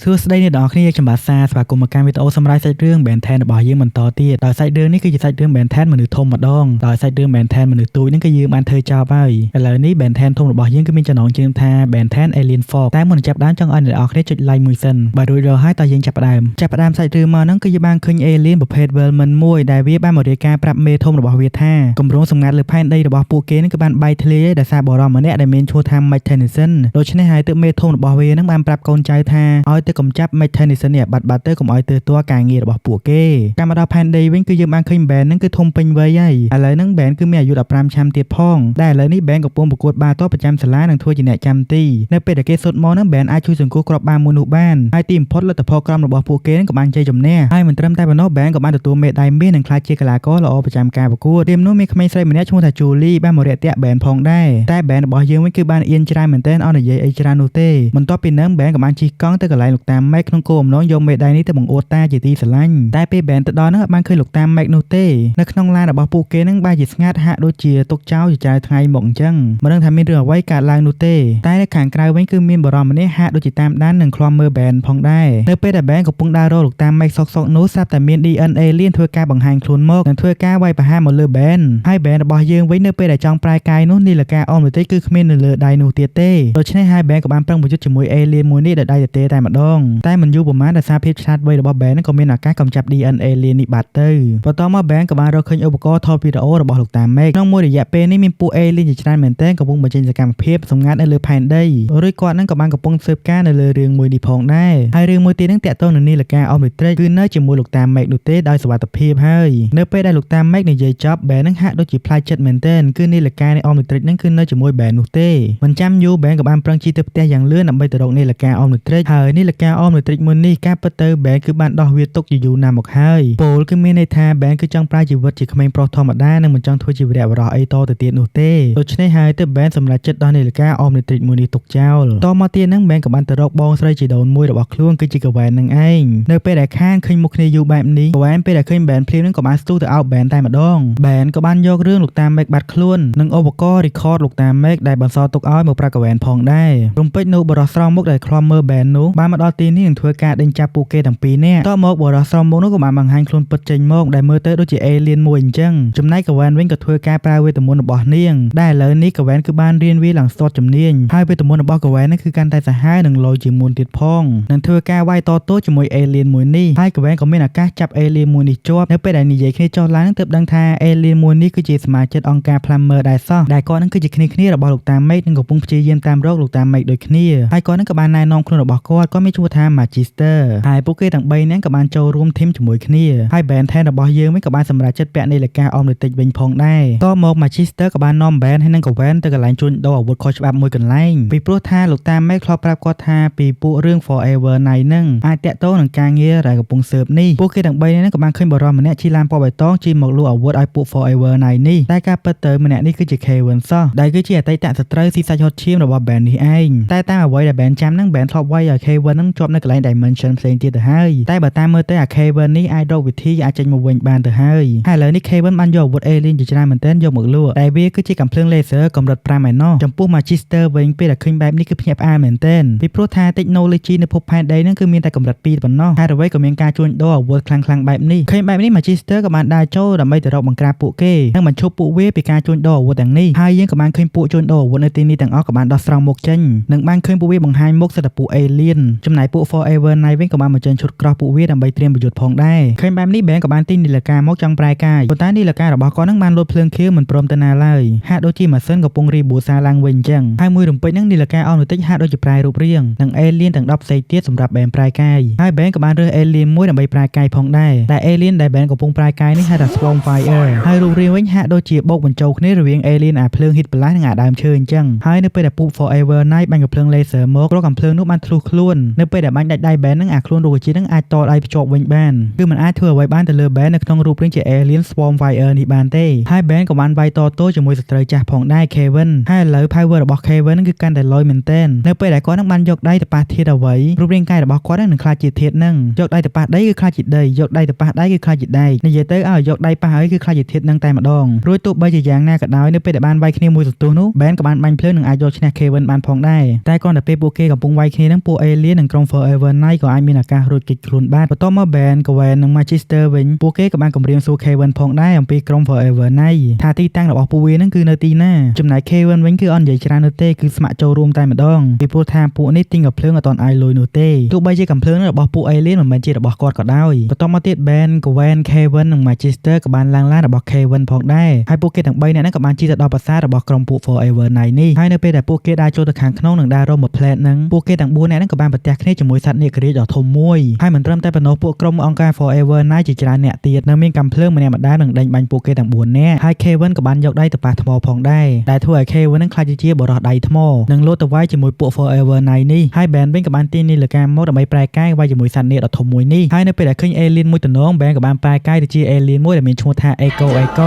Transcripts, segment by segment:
សួស្តីអ្នកនរគ្នាខ្ញុំបាទសាស្វាគមន៍មកកាន់វីដេអូសម្រាប់សាច់រឿង Ben 10 របស់យើងបន្តទៀតដោយសាច់រឿងនេះគឺជាសាច់រឿង Ben 10 មនុស្សធំម្ដងដោយសាច់រឿង Ben 10 មនុស្សទូចហ្នឹងគឺយើងបានធ្វើចប់ហើយឥឡូវនេះ Ben 10 ធំរបស់យើងគឺមានចំណងជើងថា Ben 10 Alien Force តែមុននឹងចាប់ផ្ដើមចង់ឲ្យអ្នកនរគ្នាចុច like មួយសិនបើរួចរាល់ហើយតើយើងចាប់ផ្ដើមសាច់រឿងមកហ្នឹងគឺយើងបានឃើញ Alien ប្រភេទ Wellman មួយដែលវាបានមករាយការណ៍ប្រាប់មេធំរបស់វាថាគម្រោងសម្ងាត់លើផែនដីរបស់ពួកគេហ្នឹងគឺបានបែកធ្លាយដោយសារបរិសម្នាក់ដែលមានឈ្មោះថា Mike Tennyson ដូច្នេះហើយទើបមេធំរបស់វាហ្នឹងបានប្រាប់កូនចៅថាឲ្យទៅកំចាប់ Mike Tennyson នេះបាត់ទៅកុំឲ្យទើសទាល់ការងាររបស់ពួកគេតាមមកដល់ផែនដីវិញគឺយើងបានឃើញ Ben ហ្នឹងគឺធំពេញវ័យហើយឥឡូវហ្នឹង Ben គឺមានអាយុ15ឆ្នាំទៀតផងដែលឥឡូវនេះ Ben កំពុងប្រកួតបាល់ទាត់ប្រចាំសាលានិងធ្វើជាអ្នកចាំទីនៅពេលដែលគេសុទ្ធមកហ្នឹង Ben អាចជួយសង្គ្រោះគ្រាប់បាល់មួយនោះបានហើយទីបំផុតលទ្ធផលក្រុមរបស់ពួកគេហ្នឹងក៏បានជ័យជំនះហើយមិនត្រឹមតែប៉ុណ្ណោះ Ben ក៏បានទទួលមេដាយមាសនិងក្លាយជាកីឡាករល្អប្រចាំការប្រកួតរៀមនោះមានក្មេងស្រីម្នាក់ឈ្មោះថា Julie បានមករាក់ទាក់ Ben ផងដែរតែ Ben របស់យើងវិញគឺបានអៀនច្រើនមែនទែនអត់និយាយអីច្រើននោះទេបន្ទាប់ពីហ្នឹង Ben ក៏បានជិះកង់ទៅកន្លែងលោកតា Mac ក្នុងគោលបំណងយកមេដាយនេះទៅបង្អួតតាជាទីស្រឡាញ់តែពេល Ben ទៅដល់ហ្នឹងអត់បានឃើញលោកតា Mac នោះទេនៅក្នុងឡានរបស់ពួកគេហ្នឹងបែរជាស្ងាត់ហាក់ដូចជាទុកចោលជាច្រើនថ្ងៃមកអញ្ចឹងមិនដឹងថាមានរឿងអ្វីកើតឡើងនោះទេតែនៅខាងក្រៅវិញគឺមានបរិសម្នាក់ហាក់ដូចជាតាមដាននិងឃ្លាំមើល Ben ផងដែរនៅពេលដែល Ben កំពុងដើររកលោកតា Mac សុកនោះស្រាប់តែមាន DNA លៀនធ្វើការបង្ហាញខ្លួនមកនិងធ្វើការវាយប្រហារមកលើ Ben ហើយ Ben របស់យើងវិញនៅពេលដែលចង់ប្រែកាយនោះនីលកាអមបន្តិចគឺគ្មាននៅលើដៃនោះទៀតទេដូច្នេះហើយ Ben ក៏បានប្រឹងប្រយុទ្ធជាមួយ Alien មួយនេះដោយដៃទទេតែម្ដងតែមិនយូរប៉ុន្មានដោយសារភាពឆ្លាតវៃរបស់ Ben ក៏មានឱកាសកំចាប់ DNA លៀននេះបាត់ទៅបន្ទាប់មក Ben ក៏បានរកឃើញឧបករណ៍ថតវីដេអូរបស់លោកតា Mac ក្នុងមួយរយៈពេលនេះមានពួក Alien ជាច្រើនមែនទែនកំពុងបញ្ចេញសកម្មភាពសម្ងាត់នៅលើផែនដីរួចគាត់នឹងក៏បានកំពុងស៊ើបការនៅលើរឿងមួយនេះផងដែរហើយរឿងមួយទៀតនឹងតាក់ទងនឹងនីលកាអមរិទ្រិចគឺនៅជាមួយលោកតា Mac នោះទេដោយសុវត្ថិភាពហើយនៅពេលដែលលោកតា Mac និយាយចប់ Ben នឹងហាក់ដូចជាផ្លាច់ចិត្តមែនទែនគឺនីលកានៃអមរិទ្រិចនឹងគឺនៅជាមួយ Ben នោះទេមិនចាំយូរ Ben ក៏បានប្រឹងជិះទៅផ្ទះយ៉ាងលឿនដើម្បីទៅរកនីលកាអមរិទ្រិចហើយនីលកាអមរិទ្រិចមួយនេះការពិតទៅ Ben គឺបានដោះវាទុកជាយូរណាស់មកហើយពលគឺមានន័យថា Ben គឺចង់ប្រើជីវិតជាក្មេងប្រុសធម្មតានិងមិនចង់ធ្វើជាវីរៈបុរសអីតទៅទៀតនោះទេដូច្នេះហើយទើប Ben សម្រេចចិត្តដោះនីលកាអមរិទ្រិចមួយនេះទុកចោលតមកទៀតនឹង Ben ក៏បានទៅរកបងស្រីជីដូនមួយរបស់ខ្លួនគឺជាកវ៉ែននឹងឯងនៅពេលដែលខានឃើញមុខគ្នាយូរបែបនេះកវ៉ែនពេលដែលឃើញ Ben ភ្លាមនឹងក៏បានស្ទុះទៅអោប Ben តែម្ដង Ben ក៏បានយករឿងលោកតា Mac បាត់ខ្លួននិងឧបករណ៍ record លោកតា Mac ដែលបន្សល់ទុកឲ្យមកប្រាប់កវ៉ែនផងដែររំពេចនៅបរិសស្រស់មុខដែលឃ្លាំមើល Ben នោះបានមកដល់ទីនេះនឹងធ្វើការដេញចាប់ពួកគេទាំងពីរនាក់តមកបរិសស្រស់មុខនោះក៏បានបង្ហាញខ្លួនពិតចេញមកដែលមើលទៅដូចជា Alien មួយអញ្ចឹងចំណែកកវ៉ែនវិញក៏ធ្វើការប្រើវេទមន្តរបស់នាងដែលឥឡូវនេះកវ៉ែនគឺបានរៀនវាឡើងស្ទាត់ជំនាញហើយវេទមន្តរបស់កវ៉ែននេះគឺកាន់តែសាហាវនិងលយជាងមុនទៀតផងនឹងធ្វើការវាយតទោជាមួយ Alien មួយនេះហើយកវ៉ែនក៏មានឱកាសចាប់ Alien មួយនេះជាប់នៅពេលដែលនិយាយគ្នាចុះឡើងនឹងទើបដឹងថា Alien មួយនេះគឺជាសមាជិកអង្គការ Plumber ដែរសោះដែលគាត់នឹងគឺជាគ្នារបស់លោកតា Mac និងកំពុងព្យាយាមតាមរកលោកតា Mac ដូចគ្នាហើយគាត់នឹងក៏បានណែនាំខ្លួនរបស់គាត់មានឈ្មោះថា Magister ហើយពួកគេទាំង3នាក់ក៏បានចូលរួមធីមជាមួយគ្នាហើយ Ben 10 របស់យើងវិញក៏បានសម្រេចចិត្តពាក់នាឡិកាអមរិទ្រិចវិញផងដែរតមក Magister ក៏បាននាំ Ben ហើយនិងកវ៉ែនទៅកន្លែងជួញដូរអាវុធខុសច្បាប់មួយកន្លែងពីព្រោះថាលោកតា Mac ធ្លាប់ប្រាប់គាត់ថាពីពួករឿង Forever Night ហ្នឹងអាចតាក់ទងនឹងការងារដែលកំពុងស៊ើបនេះពួកគេទាំង3នាក់ក៏បានឃើញបរិសម្នាក់ជិះឡានពណ៌បៃតងជិះមកលក់អាវុធឲ្យពួក Forever Night នេះតែការពិតទៅម្នាក់នេះគឺជា Kevin សោះដែលគឺជាអតីតសត្រូវស៊ីសាច់ហុតឈាមរបស់ Ben នេះឯងតែតាមអ្វីដែល Ben ចាំហ្នឹង Ben ធ្លាប់វាយឲ្យ Kevin ហ្នឹងជាប់នៅកន្លែង Dimension ផ្សេងទៀតទៅហើយតែបើតាមមើលទៅអា Kevin នេះអាចរកវិធីអាចចេញមកវិញបានទៅហើយឥឡូវនេះ Kevin បានយកអាវុធ Alien ជាច្រើនមែនទែនយកមកលក់តែវាគឺជាកាំភ្លើង laser កម្រិត5ឯណោះចំពោះ Magister វិញពេលដែលឃើញបែបនេះគឺភ្ញាក់ផ្អើលមែនទែនពីព្រោះថា technology នៅភពផែនដីហ្នឹងគឺមានតែកម្រិត2ប៉ុណ្ណោះហើយអ្វីក៏មានការជួញដូរអាវុធខ្លាំងៗបែបនេះឃើញបែបនេះ Magister ក៏បានដើរចូលដើម្បីទៅរកបង្ក្រាបពួកគេនិងបញ្ឈប់ពួកវាពីការជួញដូរអាវុធទាំងនេះហើយយើងក៏បានឃើញពួកជួញដូរអាវុធនៅទីនេះទាំងអស់ក៏បានដោះស្រង់មុខចេញនិងបានឃើញពួកវាបង្ហាញមុខសិតតែពួក Alien ចំណែកពួក Forever Night វិញក៏បានបញ្ចេញឈុតក្រោះពួកវាដើម្បីត្រៀមប្រយុទ្ធផងដែរឃើញបែបនេះ Ben ក៏បានទិញនីលកាមកចង់ប្រែកាយប៉ុន្តែនីលការបស់គាត់នឹងបានលោតភ្លើងខៀវមិនព្រមទៅណាឡើយហាក់ដូចជាម៉ាស៊ីនកំពុងរីបូសារឡើងវិញអញ្ចឹងហើយមួយរំពេចហ្នឹងនីលកាអនបន្តិចហាក់ដូចជាប្រែរូបរាងនិង Alien ទាំង10ផ្សេងទៀតសម្រាប់ Ben ប្រែកាយហើយ Ben ក៏បានរើស Alien មួយដើម្បីប្រែកាយផងដែរតែ Alien ដែល Ben កំពុងប្រែកាយនេះហៅថា Swarm Fire ហើយរូបរាងវិញហាក់ដូចជាបូកបញ្ចូលគ្នារវាង Alien អាភ្លើង Heat Blast និងអាដើមឈើអញ្ចឹងហើយនៅពេលដែលពួក Forever Night បាញ់កាំភ្លើង laser មករកកាំភ្លើងនោះបានធ្លុះខ្លួននៅពេលដែលបាញ់ដាច់ដៃ Ben ហ្នឹងអាខ្លួនរុក្ខជាតិហ្នឹងអាចតដៃភ្ជាប់វិញបានគឺมันអាចធ្វើអ្វីបានទៅលើ Ben នៅក្នុងរូបរាងជា Alien Swarm Fire នេះបានទេហើយ Ben ក៏បានវាយតទោជាមួយសត្រូវចាស់ផងដែរ Kevin ហើយឥឡូវ power របស់ Kevin គឺកាន់តែលយមែនទែននៅពេលដែលគាត់នឹងបានយកដៃទៅប៉ះធាតុអ្វីរូបរាងកាយរបស់គាត់នឹងខ្លាចជាធាតុហ្នឹងយកដៃទៅប៉ះដីគឺខ្លាចជាដីយកដៃទៅប៉ះដែកគឺខ្លាចជាដែកនិយាយទៅឲ្យយកដៃប៉ះហើយគឺខ្លាចជាធាតុហ្នឹងតែម្ដងរួចទោះបីជាយ៉ាងណាក៏ដោយនៅពេលដែលបានវាយគ្នាមួយសន្ទុះនោះ Ben ក៏បានបាញ់ភ្លើងនឹងអាចយកឈ្នះ Kevin បានផងដែរតែគ្រាន់តែពេលពួកគេកំពុងវាយគ្នានឹងពួក Alien និង និងក្រុម Forever Knight ក៏អាចមានឱកាសរួចគេចខ្លួនបានបន្ទាប់មក Ben Cohen និង Manchester វិញពួកគេក៏បានគម្រាមសួរ Kevin ផងដែរអំពីក្រុម Forever Knight ថាទីតាំងរបស់ពួកវានឹងគឺនៅទីណាចំណែក Kevin វិញគឺអត់និយាយច្រើននោះទេគឺស្ម័គ្រចូលរួមតែម្ដងពីព្រោះថាពួកនេះទិញកំភ្លើងអត់ទាន់ឲ្យលុយនោះទេទោះបីជាកំភ្លើងរបស់ពួក Alien មិនមែនជារបស់គាត់ក៏ដោយបន្ទាប់មកទៀត Ben Cohen Kevin និង Manchester ក៏បានឡើងឡានរបស់ Kevin ផងដែរហើយពួកគេទាំង3នាក់ហ្នឹងក៏បានជិះទៅដល់ប្រាសាទរបស់ក្រុមពួក Forever Knight នេះហើយនៅពេលដែលពួកគេដើរចូលទៅខាងក្នុងនិងដើររកមួយផ្លែតហ្នឹងពួកគេទាំង4នាក់ហ្នឹងក៏បានប្រទះគ្នាជាមួយសត្វនាគរាជដ៏ធំមួយហើយមិនត្រឹមតែប៉ុណ្ណោះពួកក្រុមអង្គការ Forever Knight ជាច្រើនអ្នកទៀតនៅមានកំភ្លើងម្នាក់ម្ដាលនឹងដេញបាញ់ពួកគេទាំង4នាក់ហើយ Kevin ក៏បានយកដៃទៅប៉ះថ្មផងដែរដែលធ្វើឲ្យ Kevin នឹងខ្លាចជាបរិះដៃថ្មនិងលោតទៅវាយជាមួយពួក Forever Knight នេះហើយ Ben វិញក៏បានទាញនាឡិកាមកដើម្បីប្រែកាយវាយជាមួយសត្វនាគដ៏ធំមួយនេះហើយនៅពេលដែលឃើញ Alien មួយទំនង Ben ក៏បានប្រែកាយទៅជា Alien មួយដែលមានឈ្មោះថា Echo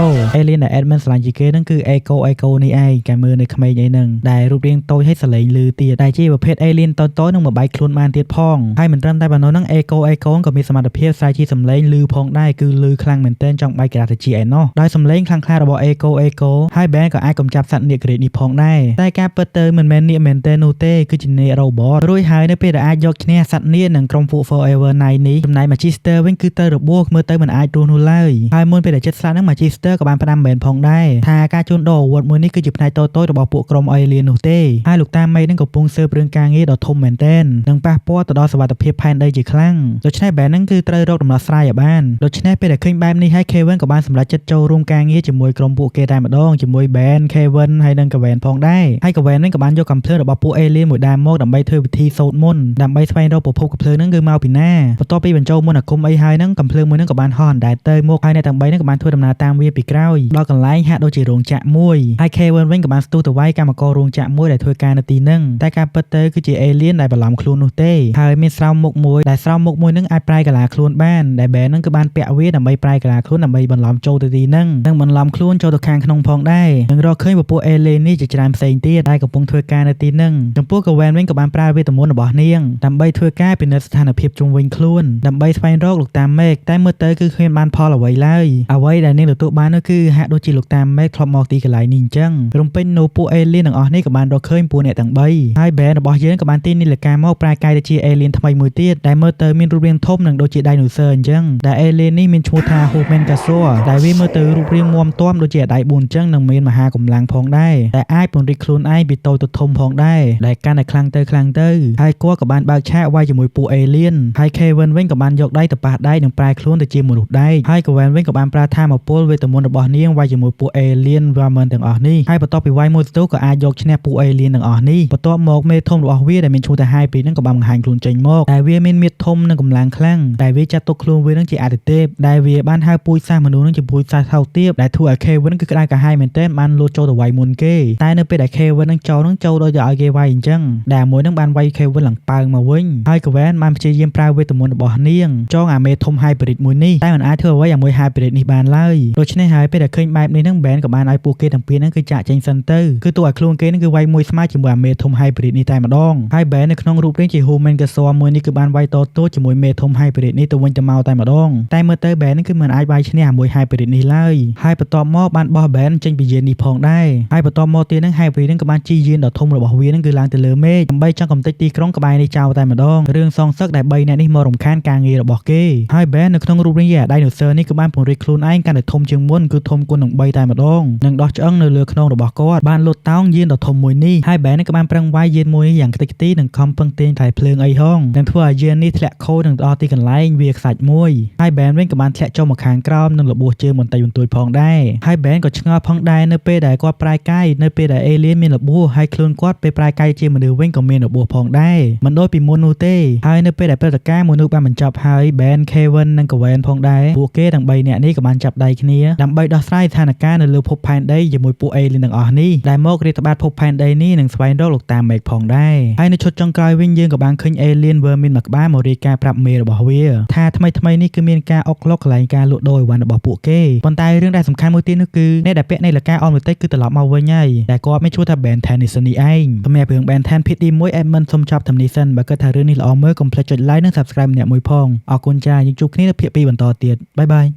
Alien ដែល Edmund ឆ្លាញ់ជាងគេហ្នឹងគឺ Echo នេះឯងកាលមើលនៅក្មេងអីហ្នឹងដែលរូបរាងតូចហើយសលេងលឺទៀតដែលជាប្រភេទ Alien តូចៗនឹងបំបែកខ្លួនបានទៀតផងហើយមិនត្រឹមតែប៉ុណ្ណោះហ្នឹង Echo ក៏មានសមត្ថភាពស្រែកជាសំឡេងលឺផងដែរគឺលឺខ្លាំងមែនទែនចង់បែកក្រាស់ទៅជាឯណោះដោយសំឡេងខ្លាំងក្លារបស់ Echo ហើយ Ben ក៏អាចកម្ចាត់សត្វនាគរាជនេះផងដែរតែការពិតទៅមិនមែននាគមែនទែននោះទេគឺជានាគ robot រួចហើយនៅពេលដែលអាចយកឈ្នះសត្វនាគនិងក្រុមពួក Forever Knight នេះចំណែក Manchester វិញគឺទៅរបួសមើលទៅមិនអាចរស់នោះឡើយហើយមុនពេលដែលចិត្តស្លាប់ហ្នឹង Manchester ក៏បានផ្ដាំ Ben ផងដែរថាការជួញដូរអាវុធមួយនេះគឺជាផ្នែកតូចៗរបស់ពួកក្រុម Alien នោះទេហើយលោកតាមេហ្នឹងកំពុងស៊ើបរឿងការងារដ៏ធំមែនទែននិងប៉ះពាល់ទៅដល់សុវត្ថិភាពផែនដីជាខ្លាំងដូច្នេះ Ben ហ្នឹងគឺត្រូវរកដំណោះស្រាយឲ្យបានដូច្នេះពេលដែលឃើញបែបនេះហើយ Kevin ក៏បានសម្រេចចិត្តចូលរួមការងារជាមួយក្រុមពួកគេតែម្ដងជាមួយ Ben Kevin ហើយនិង Kevin ផងដែរហើយ Kevin ហ្នឹងក៏បានយកកំភ្លើងរបស់ពួក Alien មួយដើមមកដើម្បីធ្វើពិធីសូត្រមន្តដើម្បីស្វែងរកប្រភពកំភ្លើងហ្នឹងគឺមកពីណាបន្ទាប់ពីបញ្ចូលមន្តអាគមអីហើយហ្នឹងកំភ្លើងមួយហ្នឹងក៏បានហោះអណ្ដែតទៅមកហើយអ្នកទាំង3ហ្នឹងក៏បានធ្វើដំណើរតាមវាពីក្រោយដល់កន្លែងហាក់ដូចជារោងចក្រមួយហើយ Kevin វិញក៏បានស្ទុះទៅវាយកម្មកររោងចក្រមួយដែលធ្វើការនៅទីហ្នឹងតែការពិតទៅគឺជា Alien ដែលបន្លំខ្លួននោះទេហើយមានស្រោមមុខមួយដែលស្រោមមុខមួយហ្នឹងអាចប្រែកាឡាខ្លួនបានដែល Ben ហ្នឹងក៏បានពាក់វាដើម្បីប្រែកាឡាខ្លួនដើម្បីបន្លំចូលទៅទីហ្នឹងនិងបន្លំខ្លួនចូលទៅខាងក្នុងផងដែរនិងរកឃើញពពួក Alien នេះជាច្រើនផ្សេងទៀតដែលកំពុងធ្វើការនៅទីហ្នឹងចំពោះ Kevin វិញក៏បានប្រើវេទមន្តរបស់នាងដើម្បីធ្វើការពិនិត្យស្ថានភាពជុំវិញខ្លួនដើម្បីស្វែងរកលោកតាមេឃតែមើលទៅគឺគ្មានបានផលអ្វីឡើយអ្វីដែលនាងទទួលបាននោះគឺហាក់ដូចជាលោកតាមេឃធ្លាប់មកទីកន្លែងនេះអញ្ចឹងរំពេញនូវពួក Alien ទាំងអស់នេះក៏បានរកឃើញពួកអ្នកទាំង3ហើយ Ben របស់យើងក៏បានទាញនាឡិកាមកប្រែកាយទៅជា Alien ថ្មីមួយទៀតដែលមើលទៅមានរូបរាងធំនិងដូចជា Dinosaur អញ្ចឹងដែល Alien នេះមានឈ្មោះថា Homenkasaur ដែលវាមើលទៅរូបរាងមាំទាំដូចជាដៃ4អញ្ចឹងនិងមានមហាកម្លាំងផងដែរដែលអាចពង្រីកខ្លួនឯងពីតូចទៅធំផងដែរដែលកាន់តែខ្លាំងទៅហើយគាត់ក៏បានបើកឆាកវាយជាមួយពួក Alien ហើយ Kevin វិញក៏បានយកដៃទៅប៉ះដៃនិងប្រែខ្លួនទៅជាមនុស្សដែកហើយ Kevin វិញក៏បានប្រើថាមពលវេទមន្តរបស់នាងវាយជាមួយពួក Alien Woman ទាំងអស់នេះហើយបន្ទាប់ពីវាយមួយស្ទុះក៏អាចយកឈ្នះពួក Alien ទាំងអស់នេះបន្ទាប់មកមេធំរបស់វាដែលមានឈ្មោះថា Hybrid ហ្នឹងក៏បានបង្ហាញខ្លួនចេញមកដែលវាមានមាឌធំនិងកម្លាំងខ្លាំងដែលវាចាត់ទុកខ្លួនវានឹងជាអាទិទេពដែលវាបានហៅពូជសាសមនុស្សនឹងជាពូជសាសថោកទាបដែលធ្វើឲ្យ Kevin គឺក្តៅក្រហាយមែនទែនបានលោតចូលទៅវាយមុនគេតែនៅពេលដែល Kevin នឹងចូលដូចឲ្យគេវាយអញ្ចឹងដែលមួយនឹងបានវាយ Kevin ឡើងប៉ើងមកវិញហើយ Kevin បានព្យាយាមប្រើវេទមន្តរបស់នាងចងអាមេធំ Hybrid មួយនេះតែមិនអាចធ្វើអ្វីឲ្យមួយ Hybrid នេះបានឡើយដូច្នេះហើយពេលដែលឃើញបែបនេះនឹង Ben ក៏បានឲ្យពួកគេទាំងពីរហ្នឹងគឺចាក់ចេញសិនទៅគឺទោះឲ្យខ្លួនគេនឹងគឺវាយមួយស្មើជាមួយអាមេធំ Hybrid នេះតែម្ដងហើយ Ben នៅក្នុងរូបរាងជា Homenkasaur មួយនេះគឺបានវាយតទោជាមួយមេធំ Hybrid នេះទៅវិញទៅមកតែម្ដងតែមើលទៅ Ben គឺមិនអាចវាយឈ្នះអាមួយ Hybrid នេះឡើយហើយបន្ទាប់មកបានបោះ Ben ចេញពីយាននេះផងដែរហើយបន្ទាប់មកទៀតនឹង Hybrid នឹងក៏បានជិះយានដ៏ធំរបស់វានឹងគឺឡើងទៅលើមេឃដើម្បីចង់កំទេចទីក្រុងក្បែរនេះចោលតែម្ដងរឿងសងសឹកដែល3នាក់នេះមករំខានការងាររបស់គេហើយ Ben នៅក្នុងរូបរាងជា Dinosaur នេះក៏បានពង្រីកខ្លួនឯងកាន់តែធំជាងមុនគឺធំគុណនឹង3តែម្ដងនិងដោះឆ្អឹងនៅលើខ្នងរបស់គាត់បានលោតតោងយានដ៏ធំមួយនេះហើយ Ben ក៏បានប្រឹងវាយយានមួយនេះយ៉ាងខ្ទេចខ្ទីនិងខំពឹងទាញខ្សែភ្លើងអីហងនិងធ្វើឲ្យយាននេះធ្លាក់ខូចនឹងដល់ទីកន្លែងវាខ្សាច់មួយហើយ Ben វិញក៏បានធ្លាក់ចុះមកខាងក្រោមនិងរបួសជើងបន្តិចបន្តួចផងដែរហើយ Ben ក៏ឆ្ងល់ផងដែរនៅពេលដែលគាត់ប្រែកាយនៅពេលដែល Alien មានរបួសហើយខ្លួនគាត់ពេលប្រែកាយជាមនុស្សវិញក៏មានរបួសផងដែរមិនដូចពីមុននោះទេហើយនៅពេលដែលព្រឹត្តិការណ៍មួយនោះបានបញ្ចប់ហើយ Ben Kevin និង Kevin ផងដែរពួកគេទាំង3នាក់នេះក៏បានចាប់ដៃគ្នាដើម្បីដោះស្រាយស្ថានភាពនៅលើភពផែនដីជាមួយពួក Alien ទាំងអស់នេះដែលមករាតត្បាតភពផែនដីនេះនិងស្វែងរកលោកតាមេឃផងដែរហើយនៅឈុតចុងក្រោយវិញយើងក៏បានឃើញ Alien Vermin មួយក្បាលមករាយការណ៍ប្រាប់មេរបស់វាថាថ្មីនេះគឺមានការអុកឡុកកន្លែងការលក់ដូរអីវ៉ាន់របស់ពួកគេប៉ុន្តែរឿងដែលសំខាន់មួយទៀតនោះគឺអ្នកដែលពាក់នាឡិកាអមតិចគឺត្រឡប់មកវិញហើយដែលគាត់មានឈ្មោះថា Ben Tennyson នេះឯងសម្រាប់រឿង Ben Ten ភាគទី1 Edmund សូមចប់តាមនេះសិនបើគិតថារឿងនេះល្អមើលកុំភ្លេចចុច like និង subscribe ម្នាក់មួយផងអរគុណចា៎យើងជួបគ្នានៅភាគ2បន្តទៀតបាយបាយ